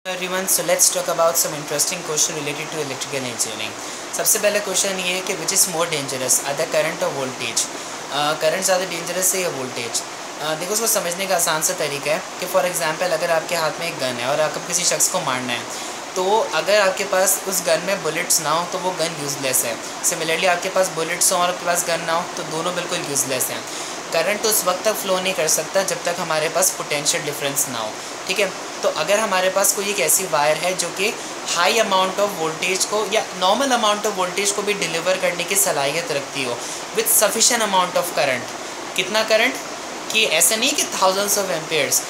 Everyone, so let's talk about some interesting question related to electrical engineering. सबसे पहला question ये है कि which is more dangerous, other current और voltage. Current ज़्यादा डेंजरस है या वोल्टेज? देखो, उसको समझने का आसान सा तरीका है कि फॉर एग्जांपल अगर आपके हाथ में एक गन है और आपको किसी शख्स को मारना है, तो अगर आपके पास उस गन में बुलेट्स ना हो तो वो गन यूज़लेस है। सिमिलरली आपके पास बुलेट्स हो और आपके पास गन ना हो तो दोनों बिल्कुल यूज़लेस हैं। करंट उस वक्त तक फ़्लो नहीं कर सकता जब तक हमारे पास पोटेंशियल डिफरेंस ना हो। ठीक है, तो अगर हमारे पास कोई एक ऐसी वायर है जो कि हाई अमाउंट ऑफ वोल्टेज को या नॉर्मल अमाउंट ऑफ वोल्टेज को भी डिलीवर करने की सलाहियत रखती हो with sufficient amount of current. कितना करंट? कि ऐसा नहीं कि थाउजेंड्स ऑफ एम्पेयर्स।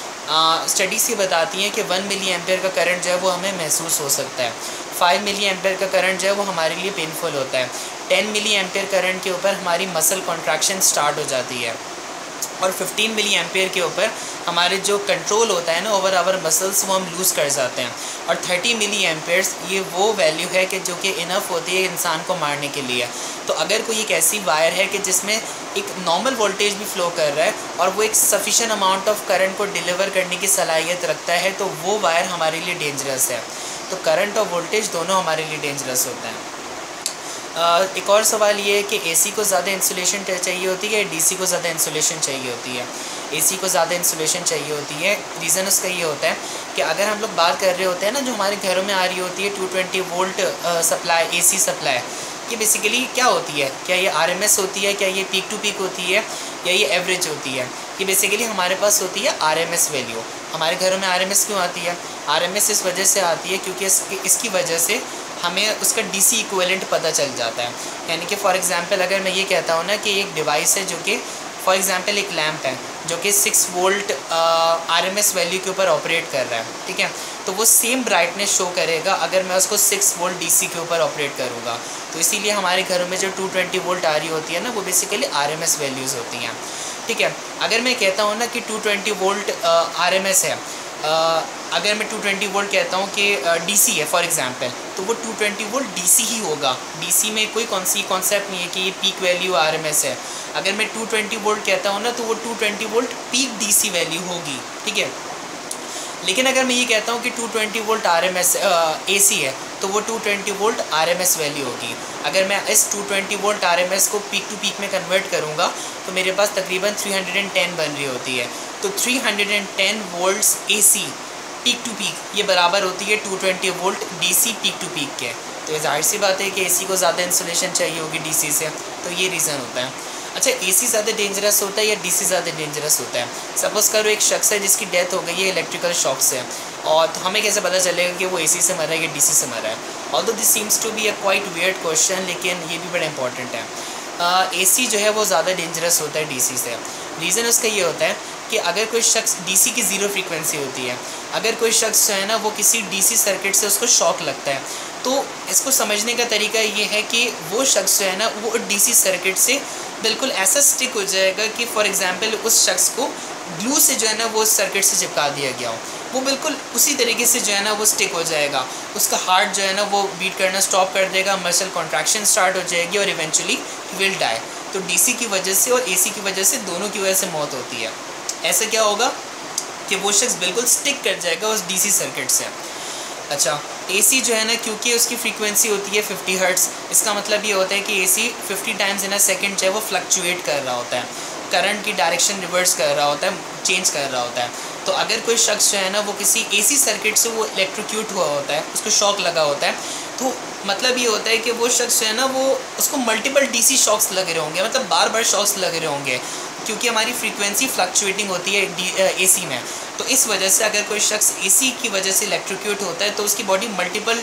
स्टडीज़ ये बताती हैं कि 1 मिली एम्पेयर का करंट जो है वो हमें महसूस हो सकता है। 5 मिली एम्पेयर का करंट जो है वो हमारे लिए पेनफुल होता है। 10 मिली एम्पेयर करंट के ऊपर हमारी मसल कॉन्ट्रैक्शन स्टार्ट हो जाती है और 15 मिली एम्पेयर के ऊपर हमारे जो कंट्रोल होता है ना ओवर आवर मसल्स, वो हम लूज़ कर जाते हैं। और 30 मिली एम्पेयर्स ये वो वैल्यू है कि जो कि इनफ होती है इंसान को मारने के लिए। तो अगर कोई एक ऐसी वायर है कि जिसमें एक नॉर्मल वोल्टेज भी फ़्लो कर रहा है और वो एक सफिशेंट अमाउंट ऑफ करंट को डिलीवर करने की सलाहियत रखता है, तो वो वायर हमारे लिए डेंजरस है। तो करंट और वोल्टेज दोनों हमारे लिए डेंजरस होते हैं। एक और सवाल ये है कि एसी को ज़्यादा इंसुलेशन चाहिए होती है या डीसी को ज़्यादा इंसुलेशन चाहिए होती है? एसी को ज़्यादा इंसुलेशन चाहिए होती है। रीज़न उसका ये होता है कि अगर हम लोग बात कर रहे होते हैं ना, जो हमारे घरों में आ रही होती है 220 वोल्ट सप्लाई, एसी सप्लाई, ये बेसिकली क्या होती है? क्या ये आरएमएस होती है? क्या ये पीक टू पीक होती है या ये एवरेज होती है? ये बेसिकली हमारे पास होती है आरएमएस वैल्यू। हमारे घरों में आरएमएस क्यों आती है? आरएमएस इस वजह से आती है क्योंकि इसकी वजह से हमें उसका डीसी इक्विवेलेंट पता चल जाता है। यानी कि फॉर एग्जांपल अगर मैं ये कहता हूँ ना कि एक डिवाइस है जो कि फॉर एग्जांपल एक लैंप है जो कि 6 वोल्ट आरएमएस वैल्यू के ऊपर ऑपरेट कर रहा है, ठीक है, तो वो सेम ब्राइटनेस शो करेगा अगर मैं उसको 6 वोल्ट डीसी के ऊपर ऑपरेट करूँगा। तो इसीलिए हमारे घरों में जो 220 वोल्ट आ रही होती है ना, वो बेसिकली आरएमएस वैल्यूज़ होती हैं। ठीक है, अगर मैं कहता हूँ ना कि 220 वोल्ट आरएमएस है, अगर मैं 220 वोल्ट कहता हूँ कि डीसी है फॉर एग्जांपल, तो वो 220 वोल्ट डीसी ही होगा। डीसी में कोई कॉन्सेप्ट नहीं है कि ये पीक वैल्यू आरएमएस है। अगर मैं 220 वोल्ट कहता हूँ ना, तो वो 220 वोल्ट पीक डीसी वैल्यू होगी। ठीक है, लेकिन अगर मैं ये कहता हूँ कि 220 वोल्ट आरएमएस एसी है, तो वो 220 वोल्ट आरएमएस वैल्यू होगी। अगर मैं इस 220 वोल्ट आरएमएस को पीक टू पीक में कन्वर्ट करूँगा तो मेरे पास तकरीबन 310 बन रही होती है। तो 310 volts AC peak to peak ये बराबर होती है 220 volt DC peak to peak के। तो ये जाहिर सी बात है कि एसी को ज़्यादा इंसुलेशन चाहिए होगी डीसी से, तो ये रीज़न होता है। अच्छा, एसी ज़्यादा डेंजरस होता है या डीसी ज़्यादा डेंजरस होता है? सपोज़ करो एक शख्स है जिसकी डेथ हो गई है इलेक्ट्रिकल शॉक से, और तो हमें कैसे पता चलेगा कि वो एसी से मरा है या डीसी से मरा है? Although this seems to be a quite weird question, लेकिन ये भी बड़ा इंपॉर्टेंट है। एसी जो है वो ज़्यादा डेंजरस होता है डीसी से। रीज़न उसका ये होता है कि अगर कोई शख्स, डीसी की ज़ीरो फ्रीक्वेंसी होती है, अगर कोई शख्स जो है ना वो किसी डीसी सर्किट से उसको शॉक लगता है, तो इसको समझने का तरीका ये है कि वो शख्स जो है ना वो डीसी सर्किट से बिल्कुल ऐसा स्टिक हो जाएगा कि फॉर एग्जांपल उस शख्स को ग्लू से जो है ना वो सर्किट से चिपका दिया गया हो, वो बिल्कुल उसी तरीके से जो है ना वो स्टिक हो जाएगा। उसका हार्ट जो है ना वो बीट करना स्टॉप कर देगा, मसल कॉन्ट्रैक्शन स्टार्ट हो जाएगी और इवेंचुअली विल डाई। तो डीसी की वजह से और एसी की वजह से, दोनों की वजह से मौत होती है। ऐसे क्या होगा कि वो शख्स बिल्कुल स्टिक कर जाएगा उस डीसी सर्किट से। अच्छा, एसी जो है ना, क्योंकि उसकी फ्रीक्वेंसी होती है 50 हर्ट्ज़, इसका मतलब ये होता है कि AC 50 times in a second जो है वो फ्लक्चुएट कर रहा होता है, करंट की डायरेक्शन रिवर्स कर रहा होता है, चेंज कर रहा होता है। तो अगर कोई शख्स जो है ना वो किसी एसी सर्किट से वो इलेक्ट्रोक्यूट हुआ होता है, उसको शॉक लगा होता है, तो मतलब ये होता है कि वो शख्स जो है ना वो उसको मल्टीपल डीसी शॉक्स लग रहे होंगे, मतलब बार बार शॉक्स लग रहे होंगे, क्योंकि हमारी फ्रीक्वेंसी फ्लक्चुएटिंग होती है एसी में। तो इस वजह से अगर कोई शख्स एसी की वजह से इलेक्ट्रोक्यूट होता है तो उसकी बॉडी मल्टीपल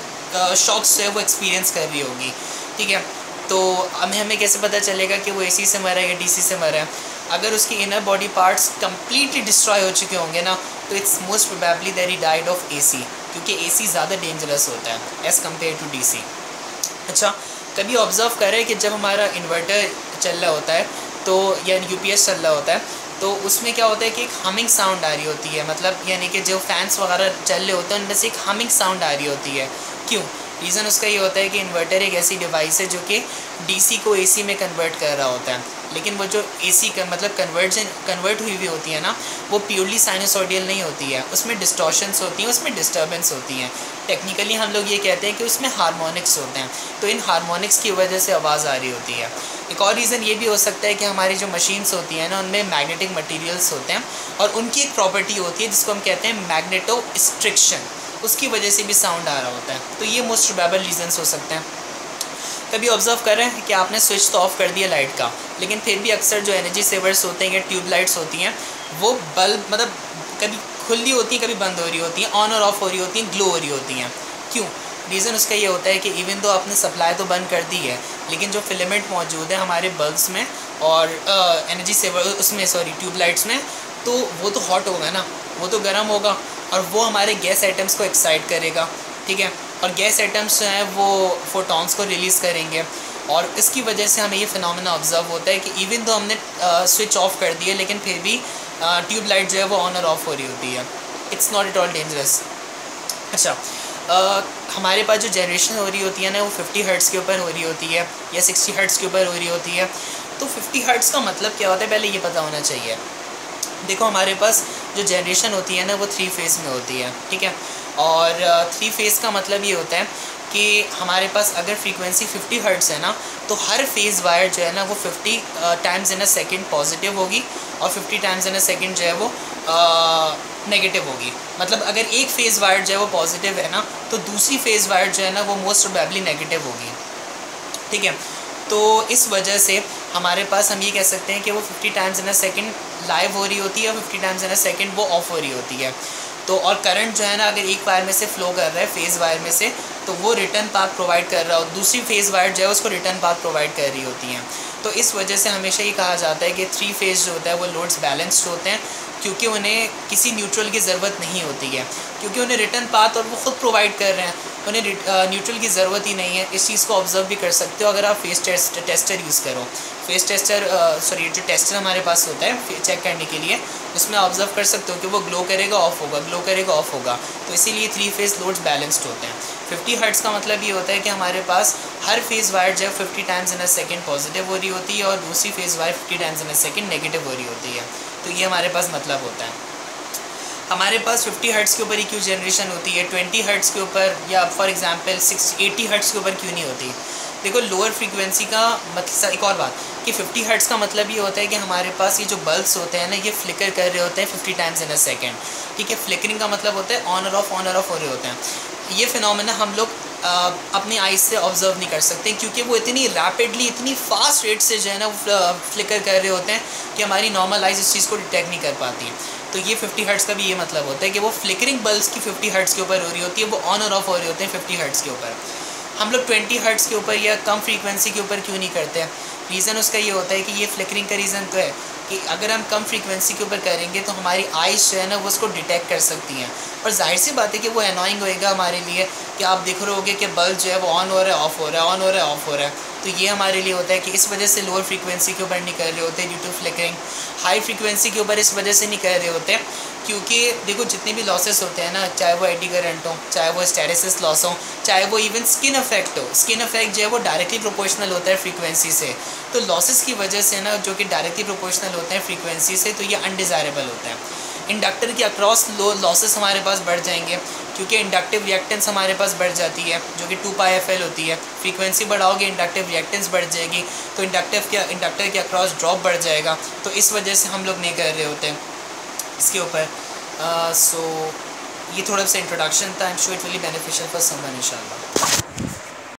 शॉक्स जो है वो एक्सपीरियंस कर रही होगी। ठीक है, तो हमें कैसे पता चलेगा कि वो एसी से मरा है या डीसी से मरा है? अगर उसकी inner body parts completely destroy हो चुके होंगे ना, तो it's most probably that he died of AC, क्योंकि एसी ज़्यादा डेंजरस होता है एज़ कम्पेयर टू डीसी। अच्छा, कभी ऑब्ज़र्व करें कि जब हमारा इन्वर्टर चल रहा होता है तो या यूपीएस चल रहा होता है, तो उसमें क्या होता है कि एक हमिंग साउंड आ रही होती है, मतलब यानी कि जो फैंस वगैरह चल रहे होते हैं उनमें से एक हमिंग साउंड आ रही होती है। क्यों? रीज़न उसका ये होता है कि इन्वर्टर एक ऐसी डिवाइस है जो कि डीसी को एसी में कन्वर्ट कर रहा होता है, लेकिन वो जो एसी का मतलब कन्वर्ट हुई हुई होती है ना, वो प्योरली साइनसॉइडल नहीं होती है, उसमें डिस्टॉर्शंस होती हैं, उसमें डिस्टर्बेंस होती हैं। टेक्निकली हम लोग ये कहते हैं कि उसमें हार्मोनिक्स होते हैं, तो इन हार्मोनिक्स की वजह से आवाज़ आ रही होती है। एक और रीज़न ये भी हो सकता है कि हमारी जो मशीन्स होती हैं ना, उनमें मैग्नेटिक मटेरियल्स होते हैं और उनकी एक प्रॉपर्टी होती है जिसको हम कहते हैं मैग्नेटो स्ट्रिक्शन, उसकी वजह से भी साउंड आ रहा होता है। तो ये मोस्ट प्रोबेबल रीजंस हो सकते हैं। कभी ऑब्जर्व कर रहे हैं कि आपने स्विच तो ऑफ कर दिया लाइट का, लेकिन फिर भी अक्सर जो एनर्जी सेवर्स होते हैं या ट्यूब लाइट्स होती हैं, वो बल्ब मतलब कभी खुली होती हैं, कभी बंद हो रही होती हैं, ऑन और ऑफ हो रही होती हैं, ग्लो हो रही होती हैं। क्यों? रीज़न उसका ये होता है कि इवन तो आपने सप्लाई तो बंद कर दी है, लेकिन जो फिलामेंट मौजूद है हमारे बल्ब्स में और एनर्जी सेवर उसमें ट्यूब लाइट्स में, तो वो तो हॉट होगा ना, वो तो गर्म होगा और वो हमारे गैस आइटम्स को एक्साइट करेगा, ठीक है। और गैस आइटम्स जो हैं वो फोटॉन्स को रिलीज़ करेंगे और इसकी वजह से हमें ये फिनोमेना ऑब्जर्व होता है कि इवन तो हमने स्विच ऑफ कर दिया, लेकिन फिर भी ट्यूब लाइट जो है वो ऑन और ऑफ हो रही होती है। It's not at all dangerous. अच्छा, हमारे पास जो जनरेशन हो रही होती है ना, वो 50 हर्ट्ज़ के ऊपर हो रही होती है या 60 हर्ट्ज़ के ऊपर हो रही होती है। तो 50 हर्ट्ज़ का मतलब क्या होता है, पहले ये पता होना चाहिए। देखो, हमारे पास जो जनरेशन होती है ना, वो 3 फेज़ में होती है, ठीक है। और 3 फेज़ का मतलब ये होता है कि हमारे पास अगर फ्रीक्वेंसी 50 हर्ट्ज़ है ना, तो हर फेज़ वायर जो है ना वो 50 times in a second positive होगी और 50 टाइम्स इन अ सेकेंड जो है वो नेगेटिव होगी। मतलब अगर एक फेज़ वायर जो है वो पॉजिटिव है ना, तो दूसरी फेज़ वायर जो है ना वो मोस्ट प्रोबेबली नेगेटिव होगी, ठीक है। तो इस वजह से हमारे पास हम ये कह सकते हैं कि वो 50 times in a second live हो रही होती है और 50 टाइम्स इन अ सेकेंड वो ऑफ हो रही होती है। तो और करंट जो है ना, अगर एक वायर में से फ़्लो कर रहा है फेज़ वायर में से, तो वो रिटर्न पाथ प्रोवाइड कर रहा हो, दूसरी फेज़ वायर जो है उसको रिटर्न पाथ प्रोवाइड कर रही होती हैं। तो इस वजह से हमेशा ये कहा जाता है कि 3 फेज़ जो होता है वो लोड्स बैलेंस्ड होते हैं, क्योंकि उन्हें किसी न्यूट्रल की ज़रूरत नहीं होती है, क्योंकि उन्हें रिटर्न पाथ और वो ख़ुद प्रोवाइड कर रहे हैं, उन्हें न्यूट्रल की ज़रूरत ही नहीं है। इस चीज़ को ऑब्जर्व भी कर सकते हो अगर आप फेस टेस्टर यूज़ करो। फेस टेस्टर जो टेस्टर हमारे पास होता है चेक करने के लिए, उसमें ऑब्जर्व कर सकते हो कि वो ग्लो करेगा ऑफ होगा, ग्लो करेगा ऑफ होगा। तो इसीलिए 3 फेज़ लोड्स बैलेंस्ड होते हैं। 50 हर्ट्ज़ का मतलब ये होता है कि हमारे पास हर फेज़ वायर जो है 50 times in a second positive हो रही होती है और दूसरी phase wire 50 times in a second negative हो रही होती है। तो ये हमारे पास मतलब होता है। हमारे पास 50 हर्ट्ज़ के ऊपर ही क्यों जनरेशन होती है, 20 हर्ट्ज़ के ऊपर या फॉर एग्जांपल 80 हर्ट्ज़ के ऊपर क्यों नहीं होती? देखो, लोअर फ्रीक्वेंसी का मतलब, एक और बात कि 50 हर्ट्ज़ का मतलब ये होता है कि हमारे पास ये जो बल्ब्स होते हैं ना, ये फ्लिकर कर रहे होते हैं 50 टाइम्स इन अ सेकेंड, ठीक है। फ्लिकरिंग का मतलब होता है ऑन और ऑफ हो रहे होते हैं। ये फिनोमेना हम लोग अपनी आइज़ से ऑब्जर्व नहीं कर सकते, क्योंकि वो इतनी रैपिडली, इतनी फास्ट रेट से जो है ना वो फ्लिकर कर रहे होते हैं कि हमारी नॉर्मल आइज़ इस चीज़ को डिटेक्ट नहीं कर पाती। तो ये 50 हर्ट्ज़ का भी ये मतलब होता है कि वो फ्लिकरिंग बल्ब्स की 50 हर्ट्ज़ के ऊपर हो रही होती है, वो ऑन और ऑफ हो रहे होते हैं 50 हर्ट्ज़ के ऊपर। हम लोग 20 हर्ट्ज़ के ऊपर या कम फ्रीक्वेंसी के ऊपर क्यों नहीं करते हैं? रीज़न उसका ये होता है कि ये फ्लिकरिंग का रीज़न तो है कि अगर हम कम फ्रीक्वेंसी के ऊपर करेंगे तो हमारी आइज़ जो है ना वो उसको डिटेक्ट कर सकती हैं, और जाहिर सी बात है कि वो एनॉइंग होएगा हमारे लिए कि आप देख रहे होगे कि बल्ब जो है वो ऑन हो रहा है, ऑफ हो रहा है, ऑन हो रहा है, ऑफ हो रहा है। तो ये हमारे लिए होता है कि इस वजह से लोअर फ्रीक्वेंसी के ऊपर नहीं कर रहे होते due to flickering. High frequency के ऊपर इस वजह से नहीं कर रहे होते क्योंकि देखो, जितने भी लॉसेस होते हैं ना, चाहे वो एडी करंट हो, चाहे वो स्टेरिसिस लॉस हो, चाहे वो इवन स्किन इफेक्ट हो, स्किन इफेक्ट जो है वो डायरेक्टली प्रोपोर्शनल होता है फ्रीक्वेंसी से। तो लॉसेस की वजह से ना, जो कि डायरेक्टली प्रोपोर्शनल होते हैं फ्रीक्वेंसी से, तो ये अनडिज़ायरेबल होता है। इंडक्टर के अक्रॉस लॉसेस हमारे पास बढ़ जाएंगे क्योंकि इंडक्टिव रिएक्टेंस हमारे पास बढ़ जाती है, जो कि 2πfl होती है। फ्रीक्वेंसी बढ़ाओगे इंडक्टिव रिएक्टेंस बढ़ जाएगी, तो इंडक्टर के अक्रॉस ड्रॉप बढ़ जाएगा। तो इस वजह से हम लोग नहीं कर रहे होते हैं इसके ऊपर। सो ये थोड़ा सा इंट्रोडक्शन था। I am sure it will be beneficial for someone इंशाल्लाह।